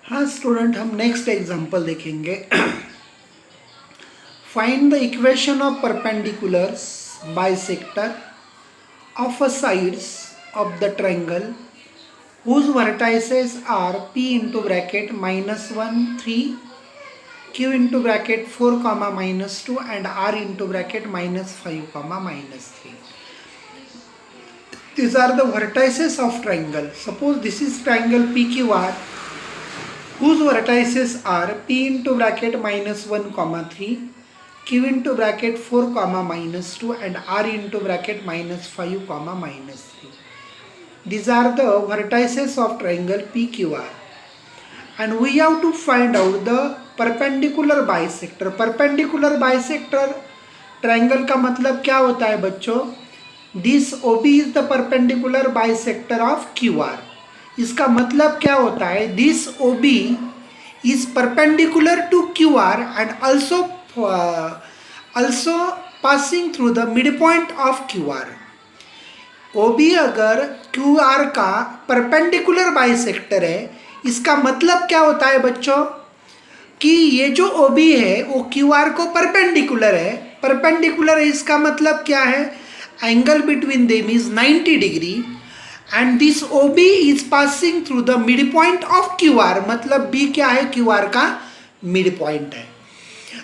हाँ स्टूडेंट, हम next example देखेंगे। Find the equation of perpendiculars bisector of a sides of the triangle whose vertices are p into bracket -1 3 q into bracket 4 comma -2 and r into bracket -5 comma -3. These are the vertices of triangle. Suppose this is triangle PQR whose vertices are p into bracket -1 comma 3 q into bracket 4 comma -2 and r into bracket -5 comma -3. These are the vertices of triangle PQR and we have to find out the perpendicular bisector. Perpendicular bisector triangle का मतलब क्या होता है बच्चों? This OB is the perpendicular bisector of QR. इसका मतलब क्या होता है? This OB is perpendicular to QR and also passing through the midpoint of QR. OB अगर QR का परपेंडिकुलर बाइसेक्टर है, इसका मतलब क्या होता है बच्चों कि ये जो OB है वो QR को परपेंडिकुलर है। परपेंडिकुलर है इसका मतलब क्या है? Angle between them is 90 degree and this OB is passing through the mid point of QR। मतलब B क्या है? QR का मिड पॉइंट है।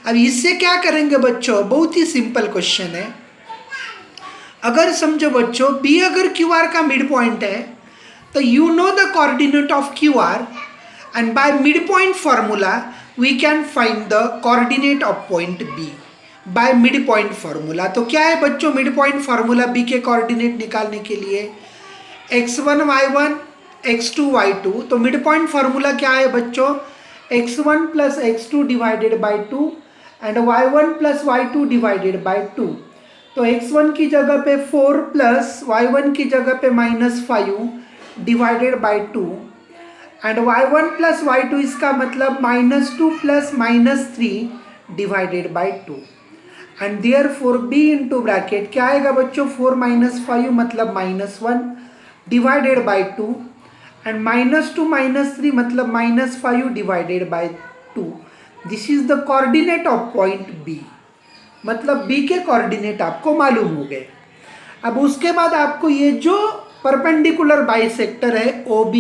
अब इससे क्या करेंगे बच्चों? बहुत ही सिंपल क्वेश्चन है। अगर समझो बच्चों B अगर QR का मिड पॉइंट है तो you know the coordinate of QR and by mid point formula we can find the coordinate of point B by mid point formula. तो क्या है बच्चों मिड पॉइंट फार्मूला B के coordinate निकालने के लिए? x1 y1 x2 y2। तो mid point formula क्या है बच्चों? x1 plus x2 divided by 2 and y1 plus y2 divided by 2। तो x1 की जगह पे 4 प्लस y1 की जगह पे -5 divided by 2 and y1 plus y2 इसका मतलब -2 plus -3 divided by 2 and therefore b into bracket क्या आएगा बच्चों? 4 - 5 मतलब -1 डिवाइडेड बाई 2 एंड -2 -3 मतलब -5 divided by 2। This is the coordinate of point B। मतलब B के कोऑर्डिनेट आपको मालूम हो गए। अब उसके बाद आपको ये जो परपेंडिकुलर बाइसेक्टर है OB,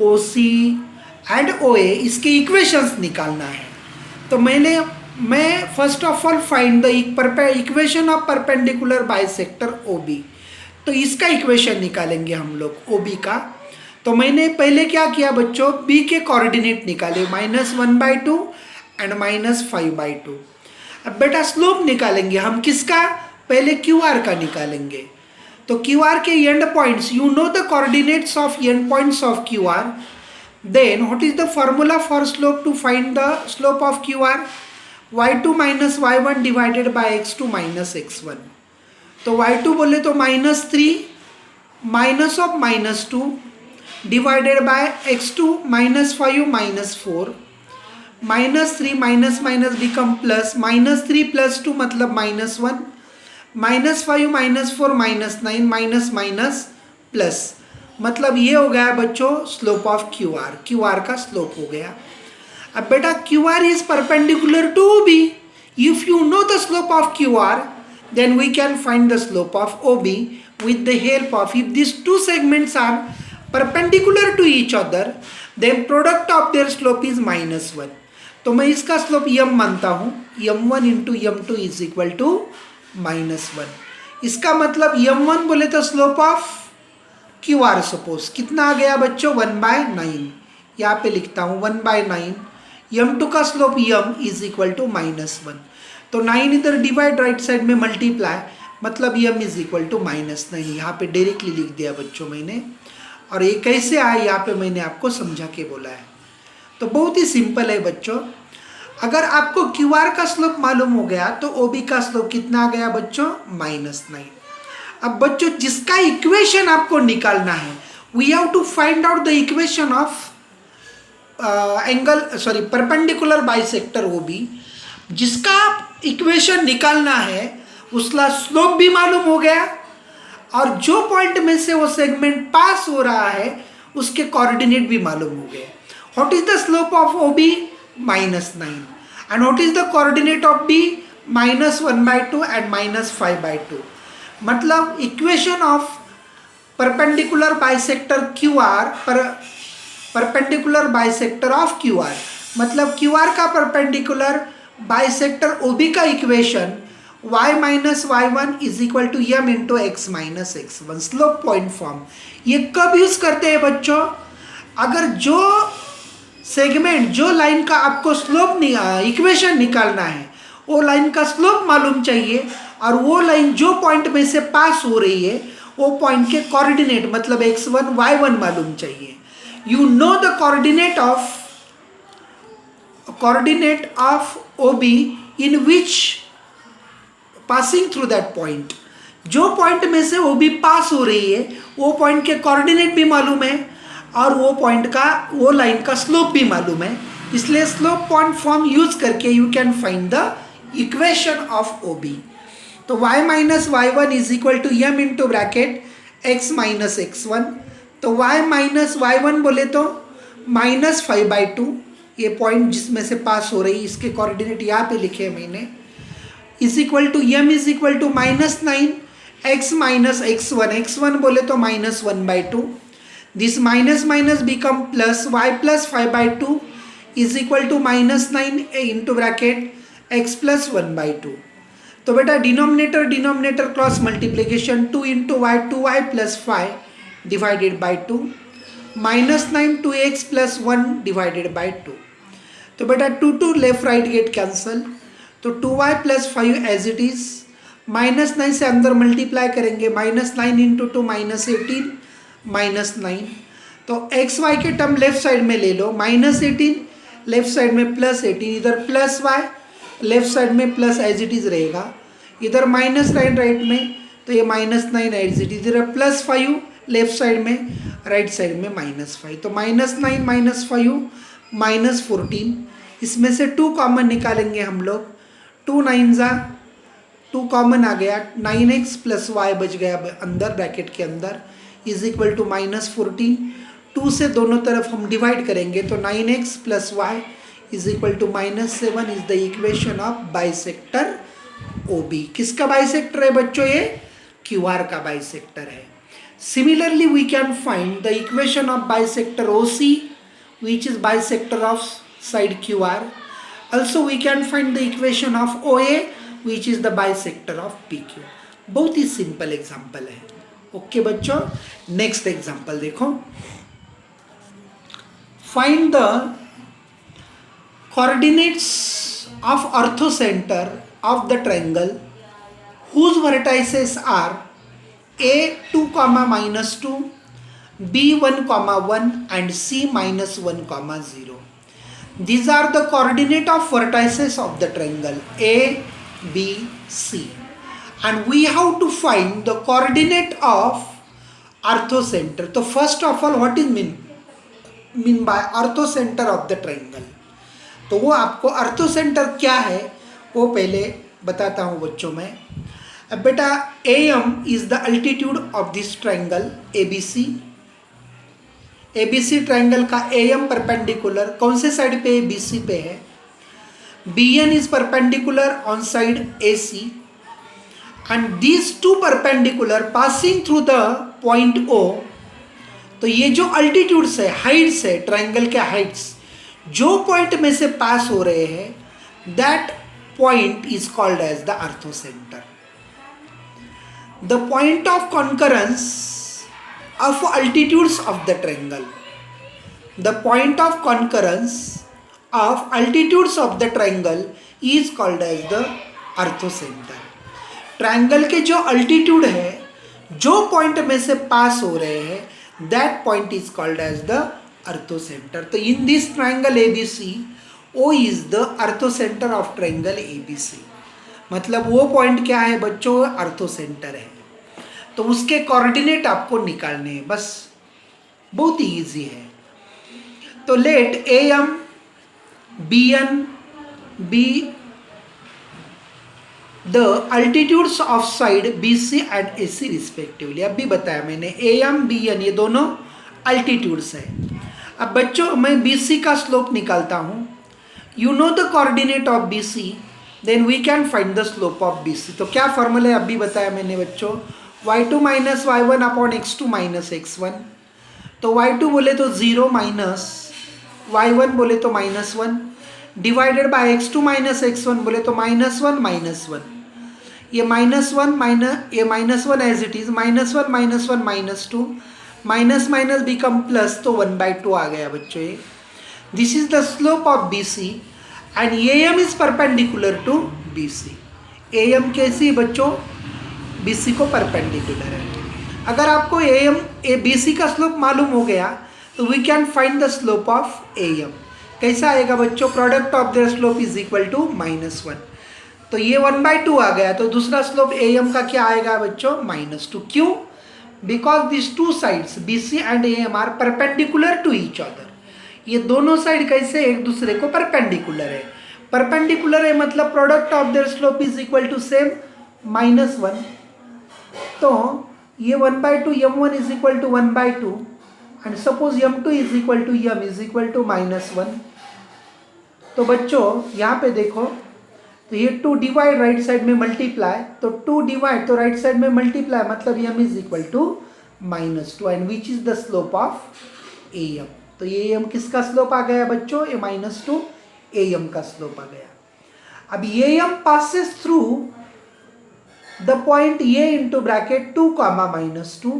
OC एंड OA इसके इक्वेशंस निकालना है। तो मैं first of all find the equation of perpendicular bisector OB। तो इसका इक्वेशन निकालेंगे हम लोग OB का। तो मैंने पहले क्या किया बच्चों? B के कोऑर्डिनेट निकाले -1/2 एंड -5/2। अब बेटा स्लोप निकालेंगे हम किसका? पहले QR का निकालेंगे। तो QR के end points you know the coordinates of end points of QR। Then what is the formula for slope to find the slope of QR? y2 - y1 divided by x2 - x1। तो y2 बोले तो -3 minus of -2 divided by x2 -5 -4 -3 minus minus become plus -3 + 2 मतलब -1 -5 -4 -9 minus minus plus मतलब ये हो गया बच्चों slope of QR का स्लोप हो गया। अब बेटा QR is perpendicular to OB। If you know the slope of QR then we can find the slope of OB with the help of, if these two segments are perpendicular to each other then product of their slope is -1। तो मैं इसका slope m मानता हूँ। m1 into m2 is equal to -1। इसका मतलब m1 बोले तो slope of QR suppose कितना आ गया बच्चों? 1/9। यहाँ पे लिखता हूँ 1/9। m2 का slope m is equal to -1। तो 9 इधर डिवाइड राइट साइड में मल्टीप्लाई मतलब m इज इक्वल टू -9। यहाँ पे डायरेक्टली लिख दिया बच्चों मैंने। और ये कैसे आया यहाँ पे मैंने आपको समझा के बोला है। तो बहुत ही सिंपल है बच्चों। अगर आपको QR का स्लोप मालूम हो गया तो OB का स्लोप कितना आ गया बच्चों? -9। अब बच्चों जिसका इक्वेशन आपको निकालना है we have to find out the equation of perpendicular bisector OB। जिसका इक्वेशन निकालना है उसका स्लोप भी मालूम हो गया और जो पॉइंट में से वो सेगमेंट पास हो रहा है उसके कोऑर्डिनेट भी मालूम हो गए। What is the slope of OB? -9. And what is the coordinate of B? -1/2 and -5/2. मतलब equation of perpendicular bisector QR perpendicular bisector of QR, मतलब QR का परपेंडिकुलर बाइसेक्टर OB का equation y - y1 is equal to m into x - x1, slope point form. ये कब use करते हैं बच्चों? अगर जो सेगमेंट, जो लाइन का आपको स्लोप इक्वेशन निकालना है, वो लाइन का स्लोप मालूम चाहिए और वो लाइन जो पॉइंट में से पास हो रही है वो पॉइंट के कोऑर्डिनेट मतलब x1 y1 मालूम चाहिए। You know the coordinate of OB in which passing through that point, जो पॉइंट में से OB पास हो रही है वो पॉइंट के कोऑर्डिनेट भी मालूम है और वो पॉइंट का, वो लाइन का स्लोप भी मालूम है। इसलिए स्लोप पॉइंट फॉर्म यूज करके you can find the equation of OB। तो y - y1 is equal to m into bracket x - x1। तो y - y1 बोले तो -5/2, ये पॉइंट जिसमें से पास हो रही, इसके कोऑर्डिनेट यहाँ पे लिखे हैं मैंने, is equal to m is equal to -9 x - x1, x1 बोले तो -1/2। This minus minus become plus, y + 5/2 is equal to -9 into bracket x + 1/2। तो बेटा denominator cross multiplication 2 into y, 2y + 5 divided by 2, -9 2x + 1 divided by 2। तो बेटा 2 left right get cancel, तो 2y + 5 as it is, -9 से अंदर multiply करेंगे, -9 into 2 -18 -9। तो xy के टर्म लेफ्ट साइड में ले लो, -18 लेफ्ट साइड में +18, इधर प्लस y लेफ्ट साइड में प्लस एज इट इज रहेगा, इधर -9 राइट में, तो ये -9 एज इट इज, इधर +5 लेफ्ट साइड में, राइट साइड में -5। तो -9 - 5 -14, इसमें से 2 कॉमन निकालेंगे हम लोग, 2 9 जा 2 कॉमन आ गया, 9x + y बच गया अंदर ब्रैकेट के अंदर, इज इक्वल टू -14। 2 से दोनों तरफ हम डिवाइड करेंगे तो 9x + y is equal to -7 is the equation of bisector OB। किसका बाइसेक्टर है बच्चों? ये QR का बाइसेक्टर है। Similarly we can find the equation of bisector OC which is bisector of side QR। Also we can find the equation of OA which is the bisector of PQ। बहुत ही simple example है। Okay बच्चों, next example देखो, find the coordinates of orthocentre of the triangle whose vertices are A 2, -2, B 1, 1 and C -1, 0। These are the coordinate of vertices of the triangle A, B, C, and we have to find the coordinate of orthocenter। तो first of all what is mean by orthocenter of the triangle? तो वो आपको orthocenter क्या है वो पहले बताता हूँ बच्चों में। अब बेटा AM is the altitude of this triangle ABC। ABC triangle का AM परपेंडिकुलर कौन से साइड पे है? BC पे है। BN is perpendicular on side AC and these 2 perpendicular passing through the point O। तो ये जो अल्टीट्यूड्स है, हाइट्स है, ट्राइंगल के हाइट्स जो पॉइंट में से पास हो रहे हैं, that point is called as the orthocentre. The point of concurrence of altitudes of the triangle, the point of concurrence of altitudes of the triangle is called as the orthocenter। Triangle के जो altitude है, जो point में से पास हो रहे हैं, that point is called as the orthocentre. तो in this triangle ABC O is the orthocentre of triangle ABC। मतलब वो पॉइंट क्या है बच्चों? ऑर्थोसेंटर है। तो उसके कोऑर्डिनेट आपको निकालने हैं, बस बहुत ही ईजी है। तो late AM BN be the altitudes of side BC and AC respectively। अभी बताया मैंने AM BN ये दोनों अल्टीट्यूड्स है। अब बच्चों मैं बी सी का स्लोप निकालता हूँ. You know the coordinate of B C, then we can find the slope of B C. तो क्या फॉर्मूला है अभी बताया मैंने बच्चों, y2 minus y1 upon x2 minus x1. तो y2 बोले तो 0 माइनस y1 बोले तो -1 divided by x2 minus x1 बोले तो -1 ये -1 माइनस ये -1 as it is, -1 -2 minus minus become plus, तो 1/2 आ गया बच्चों ये. This is the slope of B C and A M is perpendicular to B C. A M कैसी है बच्चों, बी सी को परपेंडिकुलर है. अगर आपको ए एम बी सी का स्लोप मालूम हो गया तो we can find the slope of A M. कैसा आएगा बच्चों, product of their slope is equal to -1. तो ये 1/2 आ गया, तो दूसरा स्लोप ए एम का क्या आएगा बच्चों, -2. क्यों, because this two sides B C and A M are perpendicular to each other. ये दोनों साइड कैसे एक दूसरे को परपेंडिकुलर है. परपेंडिकुलर है मतलब product of their slope is equal to same -1. तो ये 1/2 m1 is equal to 1/2 and suppose m2 is equal to m is equal to -1. तो बच्चों यहाँ पे देखो, तो ये 2 डिवाइड राइट साइड में मल्टीप्लाई, तो 2 डिवाइड तो राइट साइड में मल्टीप्लाई मतलब m is equal to -2 and which is the slope of A M. तो ये एम किसका स्लोप आ गया बच्चों, ये -2 ए एम का स्लोप आ गया. अब A M passes through the point A into bracket 2 -2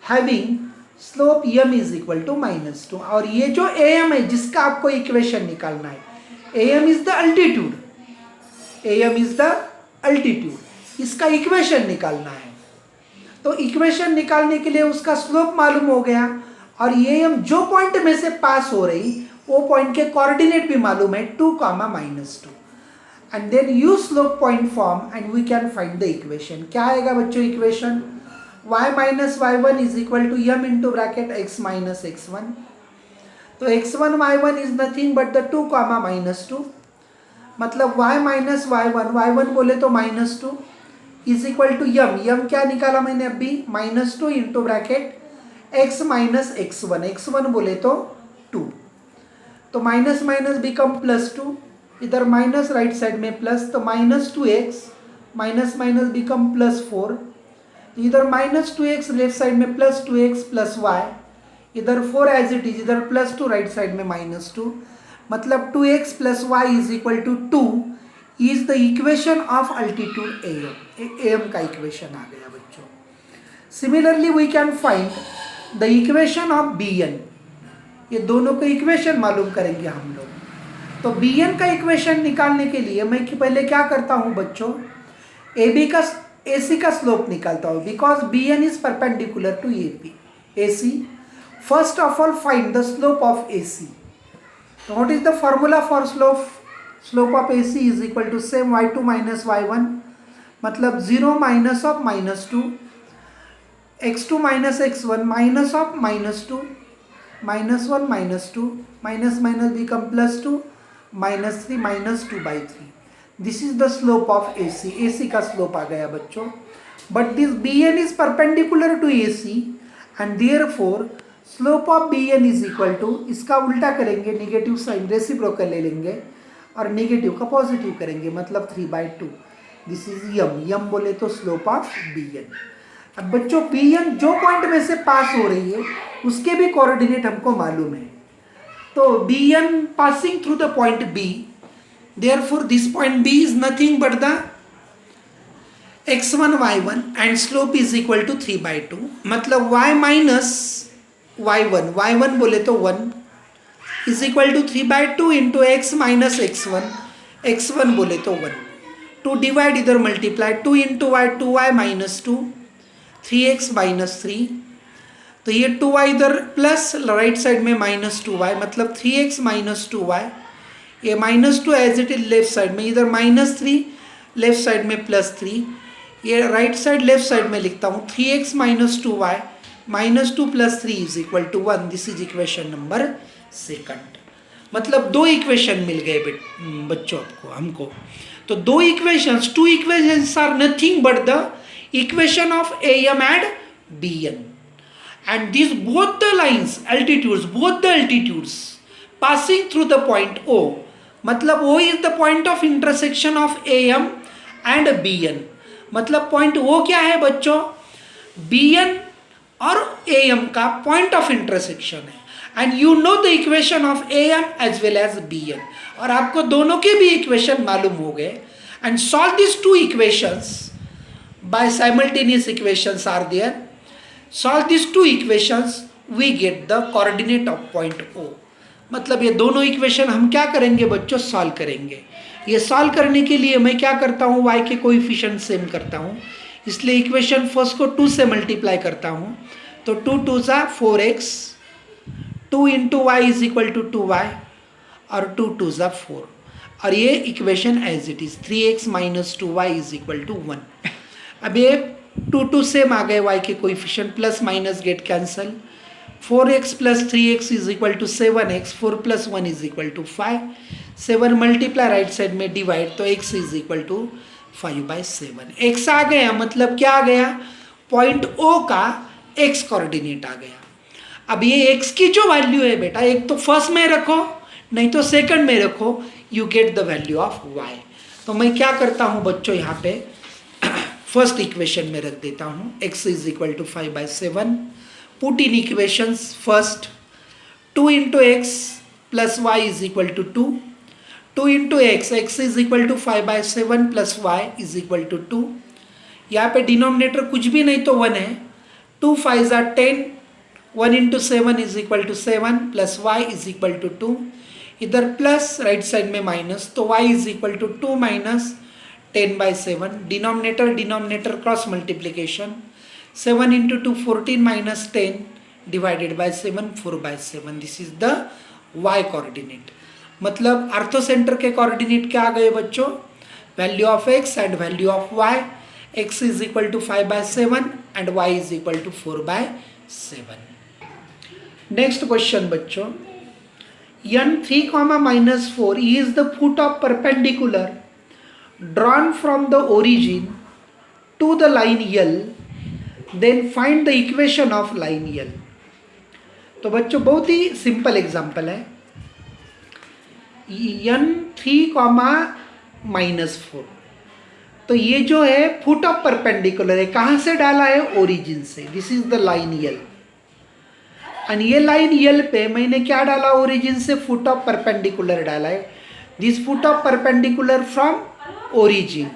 having slope M is equal to -2. और ये जो ए एम है जिसका आपको इक्वेशन निकालना है, A M is the altitude, A M is the altitude, इसका इक्वेशन निकालना है. तो इक्वेशन निकालने के लिए उसका स्लोप मालूम हो गया और ये एम जो पॉइंट में से पास हो रही वो पॉइंट के कोऑर्डिनेट भी मालूम है 2, -2 and then use slope point form and we can find the equation. क्या आएगा बच्चों equation, y minus y1 is equal to m into bracket x minus x1. तो x1 y1 is nothing but the 2, -2 मतलब y minus y1 बोले तो -2 is equal to m क्या निकाला मैंने अभी, -2 into bracket x minus x1 बोले तो 2. तो माइनस माइनस बिकम +2, इधर माइनस राइट साइड में प्लस, तो -2x माइनस माइनस बिकम +4, इधर -2x लेफ्ट साइड में +2x प्लस y, इधर 4 एज इट इज, इधर +2 राइट साइड में -2 मतलब 2x plus y is equal to 2 is the equation of altitude A M का equation आ गया बच्चों. Similarly we can find the equation of B N. ये दोनों को इक्वेशन मालूम करेंगे हम लोग. तो बी एन का इक्वेशन निकालने के लिए मैं पहले क्या करता हूँ बच्चों, ए सी का स्लोप निकालता हूँ because B N is perpendicular to A C. First of all find the slope of A C. What is the formula for slope of A C is equal to same y2 minus y1 मतलब 0 minus of -2 x2 minus x1 minus of -2 -1 -2 minus minus become +2 -3 -2/3. This is the slope of A C का स्लोप आ गया बच्चों. But this B N is perpendicular to A C and therefore slope of B N is equal to, इसका उल्टा करेंगे, negative sign reciprocal ले लेंगे और निगेटिव का पॉजिटिव करेंगे मतलब 3/2. दिस इज यम बोले तो स्लोप ऑफ बी एन. अब बच्चों बी एन जो पॉइंट में से पास हो रही है उसके भी कोऑर्डिनेट हमको मालूम है. तो B N passing through the point B, therefore this point B is nothing but the x1 y1 and slope is equal to 3/2 मतलब y माइनस y1 बोले तो 1 is equal to 3/2 into x minus x1 बोले तो 1. 2 divide इधर multiply, 2 into y 2y minus 2 3x minus 3. तो ये 2y इधर plus right side में -2y मतलब 3x माइनस 2y. ये -2 as it is left side में, इधर -3 लेफ्ट साइड में +3. ये राइट साइड लेफ्ट साइड में लिखता हूँ 3x minus 2y -2 + 3 is equal to 1. This is equation number 2. मतलब 2 इक्वेशन मिल गए बच्चों हमको. तो 2 equations, 2 equations are nothing but the equation of A M and B N. and these both the lines altitudes passing through the point O, मतलब O is the point of intersection of AM and BN, मतलब point O क्या है बच्चों, BN और AM का point of intersection है, and you know the equation of AM as well as BN, और आपको दोनों के भी इक्वेशन मालूम हो गए, and solve this two equations by simultaneous equations are there, solve this two equations we get the coordinate of point O, मतलब ये दोनों इक्वेशन हम क्या करेंगे बच्चों, सॉल्व करेंगे। ये सॉल्व करने के लिए मैं क्या करता हूँ, y के कोएफिशिएंट सेम करता हूँ, इसलिए इक्वेशन फर्स्ट को 2 से मल्टीप्लाई करता हूँ, तो 2 2 सा 4x, 2 into y is equal to 2y, और 2 2 सा 4, और ये इक्वेशन as it is 3x minus 2y is equal to 1। अब ये 2 2 सेम आ गए y के coefficient, plus minus get cancel, 4x plus 3x is equal to 7x, 4 plus 1 is equal to 5, 7 multiply right side में डिवाइड, तो x is equal to 5/7, x आ गया, मतलब क्या आ गया, पॉइंट O का x कोऑर्डिनेट आ गया। अब ये x की जो वैल्यू है बेटा, एक तो फर्स्ट में रखो नहीं तो सेकंड में रखो, you get the value of y। तो मैं क्या करता हूँ बच्चों, यहाँ पे फर्स्ट इक्वेशन में रख देता हूँ, x is equal to 5/7, put in equations first, 2 into x plus y is equal to 2, 2 into x, x is equal to 5/7 plus y is equal to 2, यहाँ पे डिनोमिनेटर कुछ भी नहीं तो 1 है, 2 5 are 10, 1 into 7 is equal to 7 plus y is equal to 2, इधर plus right side में minus, तो y is equal to 2 minus 10/7, denominator cross multiplication, 7 into 2 14 minus 10 divided by 7 4/7, this is the y coordinate, मतलब orthocentre के coordinate क्या आ गए बच्चों, value of x and value of y, x is equal to 5/7 and y is equal to 4/7। Next question बच्चों, n 3, -4 is the foot of perpendicular drawn from the origin to the line L, then find the equation of line L। तो बच्चों बहुत ही simple example है, n 3, -4, तो ये जो है फुट ऑफ परपेंडिकुलर है, कहाँ से डाला है, ओरिजिन से, this is the line L, and ये लाइन L पे मैंने क्या डाला, ओरिजिन से फुट ऑफ परपेंडिकुलर डाला है, this foot of perpendicular from origin,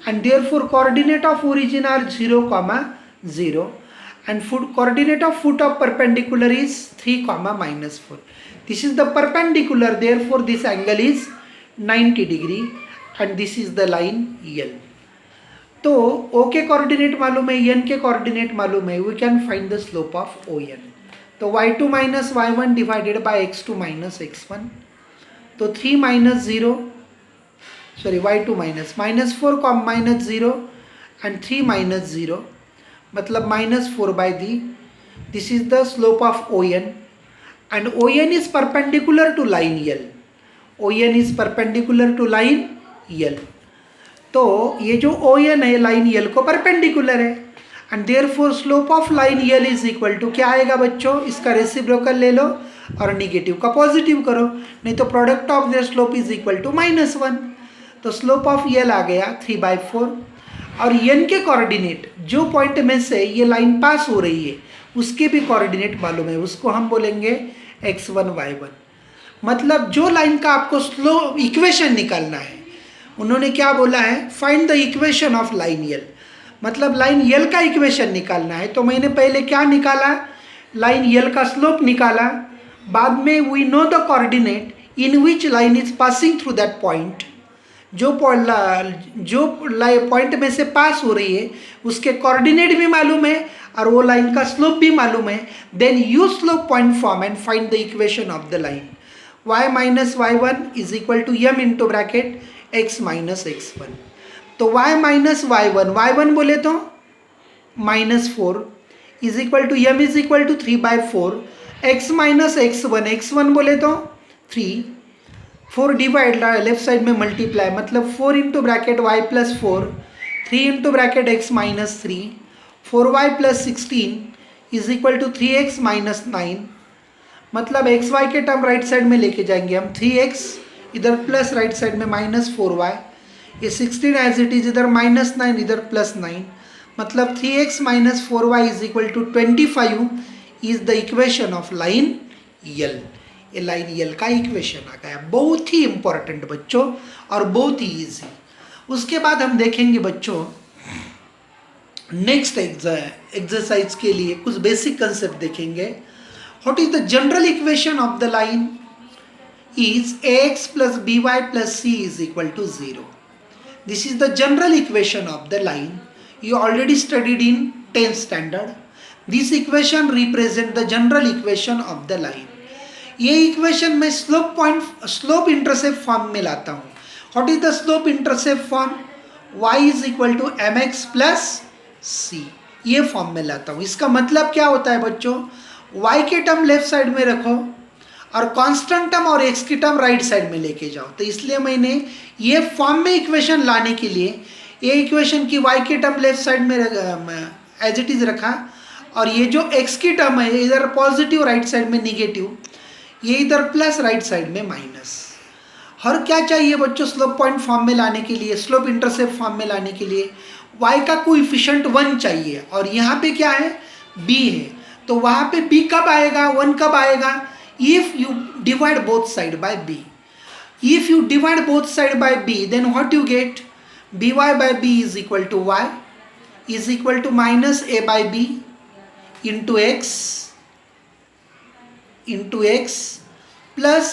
and therefore coordinate of origin are 0, 0, and coordinate of foot of perpendicular is 3, -4. This is the perpendicular, therefore this angle is 90 degree, and this is the line L। तो O के coordinate मालूम है, n के coordinate मालूम है, we can find the slope of ON। तो y2 minus y1 divided by x2 minus x1, तो 3 minus 0, sorry y2 minus -4, -0 and 3 minus 0, मतलब -4/3, this is the slope of ON, and ON is perpendicular to line L, ON is perpendicular to line L, तो ये जो ON है line L को perpendicular है, and therefore slope of line L is equal to क्या आएगा बच्चों, इसका रेसिप्रोकल ले लो और निगेटिव का पॉजिटिव करो, नहीं तो product of their slope is equal to -1, तो स्लोप ऑफ L आ गया 3/4, और n के कोऑर्डिनेट जो पॉइंट में से ये लाइन पास हो रही है उसके भी कोऑर्डिनेट मालूम है, उसको हम बोलेंगे x1 y1, मतलब जो लाइन का आपको स्लो इक्वेशन निकालना है, उन्होंने क्या बोला है, find the equation of line L, मतलब लाइन L का इक्वेशन निकालना है, तो मैंने पहले क्या निकाला, लाइन L का स्लोप निकाला, बाद में we know the coordinate in which line is passing through that point, जो पॉइंट में से पास हो रही है उसके कोऑर्डिनेट भी मालूम है और वो लाइन का स्लोप भी मालूम है, then use slope point form and find the equation of the line, y minus y1 is equal to m into bracket x minus x1, तो y माइनस y1 बोले तो -4 is equal to m is equal to 3/4, x minus x1 बोले तो 3, 4 divide left side में multiply, मतलब 4 into bracket y plus 4, 3 into bracket x minus 3, 4y plus 16 is equal to 3x minus 9, मतलब X Y के term right side में लेके जाएंगे हम, 3x इधर प्लस राइट साइड में माइनस 4y, ये 16 एज इट इज इधर माइनस 9 इधर प्लस 9, मतलब 3x minus 4y is equal to 25 is the equation of line L. ये लाइन यल का इक्वेशन आ गया, बहुत ही इंपॉर्टेंट बच्चों और बहुत ही ईजी। उसके बाद हम देखेंगे बच्चों नेक्स्ट एक्सरसाइज के लिए कुछ बेसिक कंसेप्ट देखेंगे। What is the general equation of the line is ax plus by plus c is equal to 0. This is the general equation of the line. You already studied in 10th standard. This equation represent the general equation of the line. ये equation मैं slope intercept form में लाता हूँ। What is the slope intercept form? y is equal to mx plus c, ये form में लाता हूँ। इसका मतलब क्या होता है बच्चों, y के टर्म लेफ्ट साइड में रखो और कांस्टेंट टर्म और x की टर्म राइट साइड में लेके जाओ। तो इसलिए मैंने ये फॉर्म में इक्वेशन लाने के लिए ये इक्वेशन की y के टर्म लेफ्ट साइड में एज इट इज रखा, और ये जो x की टर्म है इधर पॉजिटिव राइट साइड में निगेटिव, ये इधर प्लस राइट साइड में माइनस। और क्या चाहिए बच्चों स्लोप पॉइंट फॉर्म में लाने के लिए, स्लोप इंटरसेप्ट फॉर्म में लाने के लिए y का कोएफिशिएंट 1 चाहिए, और यहाँ पे क्या है b है, तो वहाँ पे b कब आएगा, 1 कब आएगा? If you divide both side by b. If you divide both side by b, then what you get? by by b is equal to y is equal to minus a by b into x plus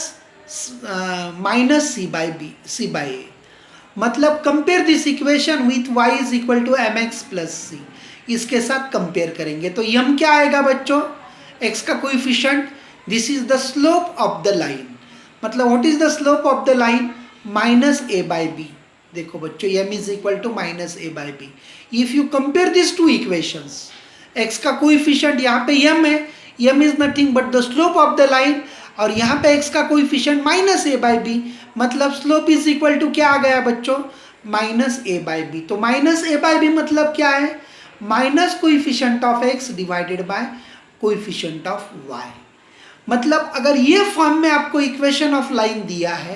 minus c by a. मतलब compare this equation with y is equal to mx plus c, इसके साथ compare करेंगे तो m क्या आएगा बच्चों, x का coefficient, this is the slope of the line. मतलब what is the slope of the line, minus a by B. देखो बच्चों m is equal to minus a by B. If you compare this two equations, x का coefficient यहाँ पे m है, m is nothing but the slope of the line, और यहाँ पे x का coefficient minus a by B, मतलब slope is equal to क्या आ गया बच्चों, माइनस a बाई बी। तो माइनस a बाई बी मतलब क्या है, minus coefficient of x divided by coefficient of y। मतलब अगर ये फॉर्म में आपको इक्वेशन ऑफ लाइन दिया है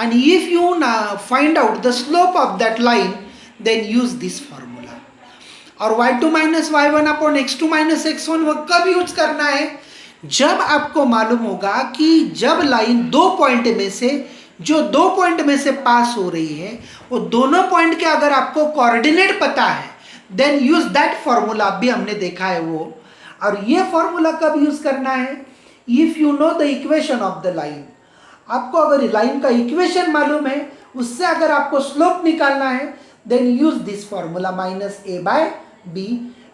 and if you find out the slope of that line, then use this formula. और y2 minus y1 upon x2 minus x1 वो कब यूज करना है, जब आपको मालूम होगा कि जब लाइन दो पॉइंट में से, जो दो पॉइंट में से पास हो रही है, वो दोनों पॉइंट के अगर आपको कोऑर्डिनेट पता है, देन यूज दैट फॉर्मूला। अभी हमने देखा है वो, और ये फॉर्मूला कब यूज करना है, if you know the equation of the line. आपको अगर लाइन का इक्वेशन मालूम है, उससे अगर आपको स्लोप निकालना है, then use this formula minus a by b।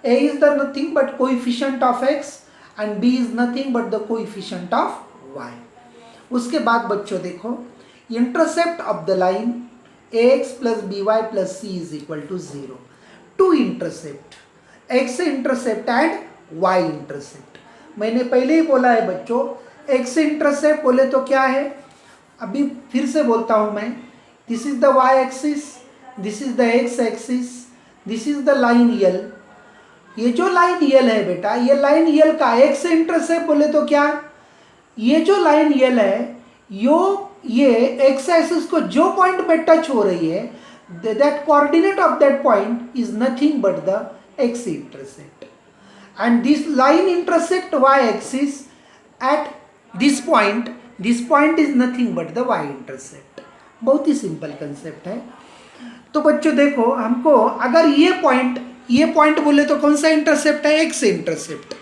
a is the nothing but coefficient of x and b is nothing but the coefficient of y। उसके बाद बच्चों देखो intercept of the line ax plus by प्लस c is equal to 0 to intercept, x intercept and y intercept. मैंने पहले ही बोला है बच्चों, x इंटरसेप्ट बोले तो क्या है, अभी फिर से बोलता हूं मैं, this is the y axis, this is the x axis, this is the line L. ये जो लाइन यल है बेटा, ये लाइन यल का x इंटरसेप्ट बोले तो क्या, ये जो लाइन यल है ये x एक्सिस को जो पॉइंट में टच हो रही है, that coordinate of that point is nothing but the x intercept, and this line intersect y axis at this point is nothing but the y intercept। बहुत ही सिंपल कंसेप्ट है। तो बच्चों देखो, हमको अगर ये पॉइंट बोले तो कौन सा इंटरसेप्ट है, x इंटरसेप्ट।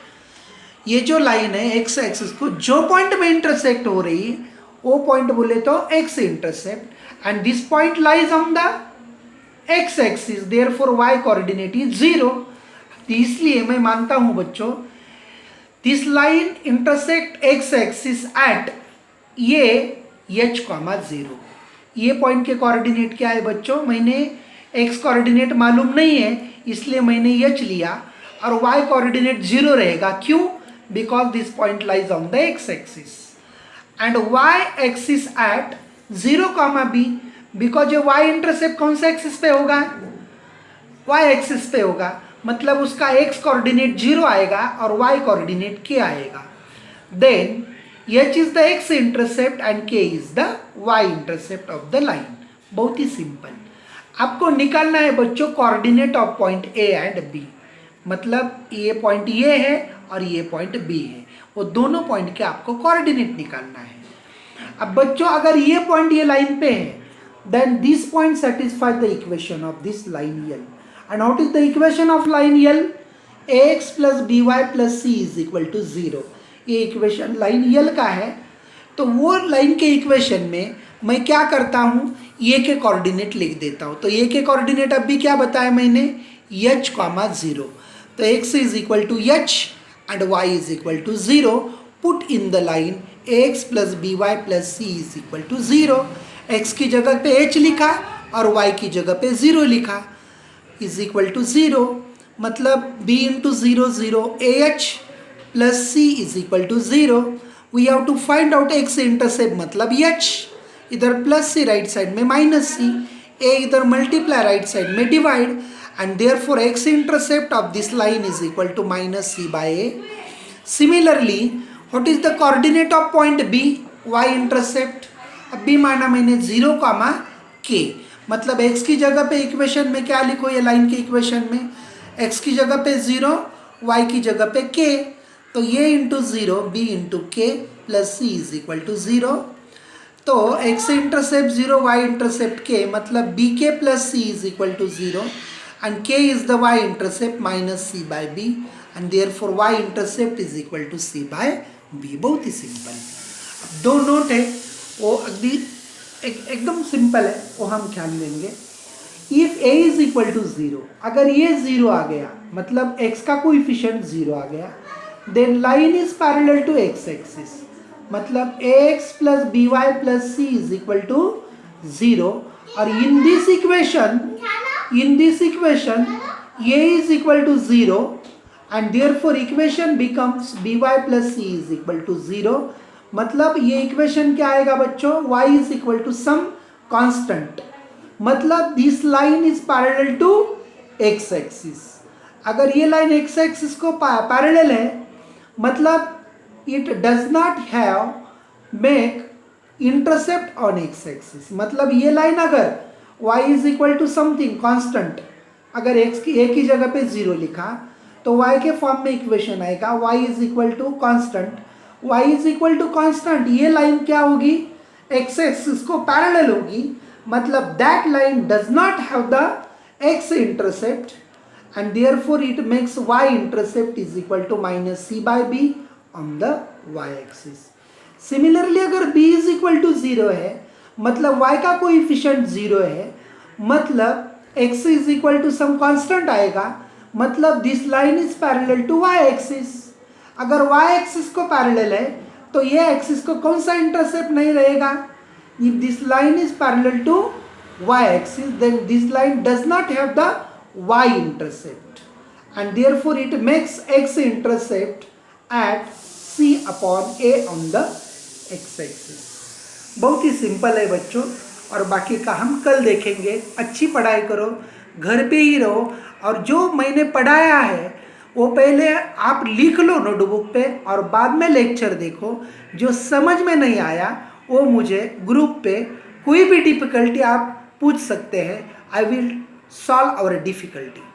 ये जो लाइन है x एक्सिस को जो पॉइंट में इंटरसेक्ट हो रही है, वो पॉइंट बोले तो x intercept, and this point lies on the x axis, therefore y coordinate is 0। इसलिए मैं मानता हूं बच्चों, this line intersect x axis at ये h, 0। ये पॉइंट के कोऑर्डिनेट क्या है बच्चों, मैंने x कोऑर्डिनेट मालूम नहीं है इसलिए मैंने h लिया, और y कोऑर्डिनेट 0 रहेगा। क्यों, because this point lies on the x axis and y axis at 0, b, because ये y इंटरसेप्ट कौन सा एक्सिस पे होगा, y एक्सिस पे होगा। मतलब उसका x कोऑर्डिनेट 0 आएगा और y कोऑर्डिनेट k आएगा। Then h is the x intercept and k is the y intercept of the line. बहुत ही सिंपल। आपको निकालना है बच्चों coordinate of point a and b, मतलब ये पॉइंट ये है और ये पॉइंट b है, वो दोनों पॉइंट के आपको कोऑर्डिनेट निकालना है। अब बच्चों अगर ये पॉइंट ये लाइन पे है, then this point satisfy the equation of this line L. And what is the equation of line L? ax plus b y plus c is equal to 0। ये इक्वेशन लाइन यल का है। तो वो line के equation में मैं क्या करता हूँ, ये के कोऑर्डिनेट लिख देता हूँ। तो ये के कोऑर्डिनेट अब भी क्या बताया मैंने, h, 0। तो x is equal to h and y is equal to 0। Put in the line ax plus b y plus c is equal to 0। x की जगह पे h लिखा और y की जगह पे 0 लिखा, इज इक्वल टू 0। मतलब b into 0 0 ah plus c is equal to 0। We have to find out x intercept मतलब h, इधर प्लस सी राइट साइड में माइनस सी, a इधर मल्टीप्लाई राइट साइड में divide, and therefore x intercept of this line is equal to minus c by a. Similarly, what is the coordinate of point b? y intercept. अब b माना मैंने 0, k, मतलब x की जगह पे equation में क्या लिखो, ये लाइन के इक्वेशन में x की जगह पे 0, y की जगह पे k, तो ये into 0 b into k plus c is equal to 0। तो x intercept 0, y intercept k, मतलब b k plus c is equal to 0 and k is the y intercept minus c by b and therefore y intercept is equal to c by b। बहुत ही simple. अब दो note है वो एकदम simple है, वो हम ख्याल लेंगे। If a is equal to 0, अगर ये 0 आ गया मतलब x का कोएफिशिएंट 0 आ गया, then line is parallel to x axis, मतलब ax plus by plus c is equal to 0। और in this equation a is equal to 0 and therefore equation becomes by plus c is equal to 0। मतलब ये equation क्या आएगा बच्चों, y is equal to some constant, मतलब this line is parallel to x axis। अगर ये line x axis को parallel है, मतलब it does not have make intercept on x axis, मतलब ये लाइन अगर y is equal to something constant, अगर x की a की जगह पे 0 लिखा तो y के फॉर्म में इक्वेशन आएगा y is equal to constant। y is equal to constant, ये लाइन क्या होगी, x axis को पैरेलल होगी, मतलब that line does not have the x intercept and therefore it makes y intercept is equal to minus c by b on the y axis। Similarly अगर b is equal to 0 है, मतलब y का coefficient 0 है, मतलब x is equal to some constant आएगा, मतलब this line is parallel to y axis. अगर y axis को पैरेलल है तो ये एक्सिस को कौन सा इंटरसेप्ट नहीं रहेगा, if this line is parallel to y axis then this line does not have the y intercept and therefore it makes x intercept at c upon a on the x axis। बहुत ही simple है बच्चों, और बाकी का हम कल देखेंगे। अच्छी पढ़ाई करो, घर पे ही रहो, और जो मैंने पढ़ाया है वो पहले आप लिख लो नोटबुक पे और बाद में लेक्चर देखो। जो समझ में नहीं आया वो मुझे ग्रुप पे कोई भी डिफ़िकल्टी आप पूछ सकते हैं, I will solve our difficulty.